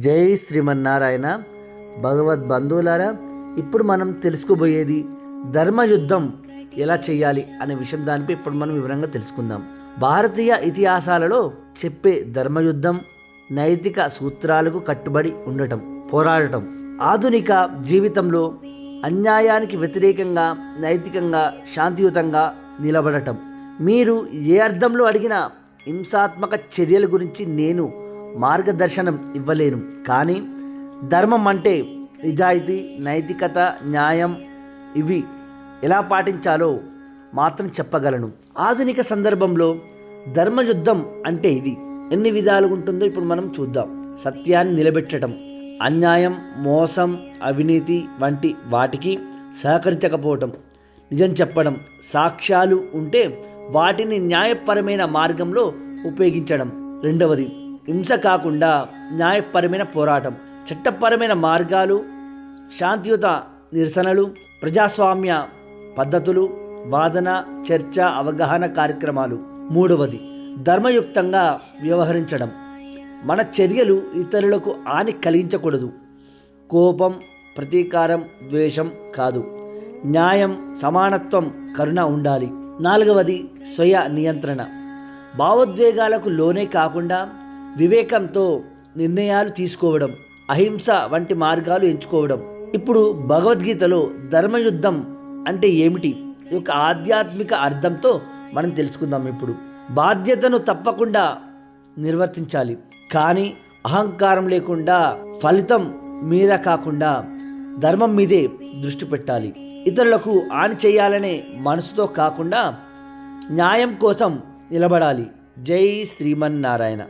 జై శ్రీమన్నారాయణ. భగవద్బంధువులారా, ఇప్పుడు మనం తెలుసుకోబోయేది ధర్మయుద్ధం ఎలా చేయాలి అనే విషయం. దానిపై ఇప్పుడు మనం వివరంగా తెలుసుకుందాం. భారతీయ ఇతిహాసాలలో చెప్పే ధర్మయుద్ధం నైతిక సూత్రాలకు కట్టుబడి ఉండటం, పోరాడటం. ఆధునిక జీవితంలో అన్యాయానికి వ్యతిరేకంగా నైతికంగా శాంతియుతంగా నిలబడటం. మీరు ఏ అర్థంలో అడిగినా హింసాత్మక చర్యల గురించి నేను మార్గదర్శనం ఇవ్వలేను, కానీ ధర్మం అంటే నిజాయితీ, నైతికత, న్యాయం ఇవి ఎలా పాటించాలో మాత్రం చెప్పగలను. ఆధునిక సందర్భంలో ధర్మయుద్ధం అంటే ఇది ఎన్ని విధాలుగా ఉంటుందో ఇప్పుడు మనం చూద్దాం. సత్యాన్ని నిలబెట్టడం, అన్యాయం, మోసం, అవినీతి వంటి వాటికి సహకరించకపోవటం, నిజం చెప్పడం, సాక్ష్యాలు ఉంటే వాటిని న్యాయపరమైన మార్గంలో ఉపయోగించడం. రెండవది, హింస కాకుండా న్యాయపరమైన పోరాటం, చట్టపరమైన మార్గాలు, శాంతియుత నిరసనలు, ప్రజాస్వామ్య పద్ధతులు, వాదన, చర్చ, అవగాహన కార్యక్రమాలు. మూడవది, ధర్మయుక్తంగా వ్యవహరించడం. మన చర్యలు ఇతరులకు హాని కలిగించకూడదు. కోపం, ప్రతీకారం, ద్వేషం కాదు. న్యాయం, సమానత్వం, కరుణ ఉండాలి. నాలుగవది, స్వయ నియంత్రణ. భావోద్వేగాలకు లోనే కాకుండా వివేకంతో నిర్ణయాలు తీసుకోవడం, అహింస వంటి మార్గాలు ఎంచుకోవడం. ఇప్పుడు భగవద్గీతలో ధర్మయుద్ధం అంటే ఏమిటి ఒక ఆధ్యాత్మిక అర్థంతో మనం తెలుసుకుందాం. ఇప్పుడు బాధ్యతను తప్పకుండా నిర్వర్తించాలి, కానీ అహంకారం లేకుండా, ఫలితం మీద కాకుండా ధర్మం మీదే దృష్టి పెట్టాలి. ఇతరులకు హాని చేయాలనే మనసుతో కాకుండా న్యాయం కోసం నిలబడాలి. జై శ్రీమన్నారాయణ.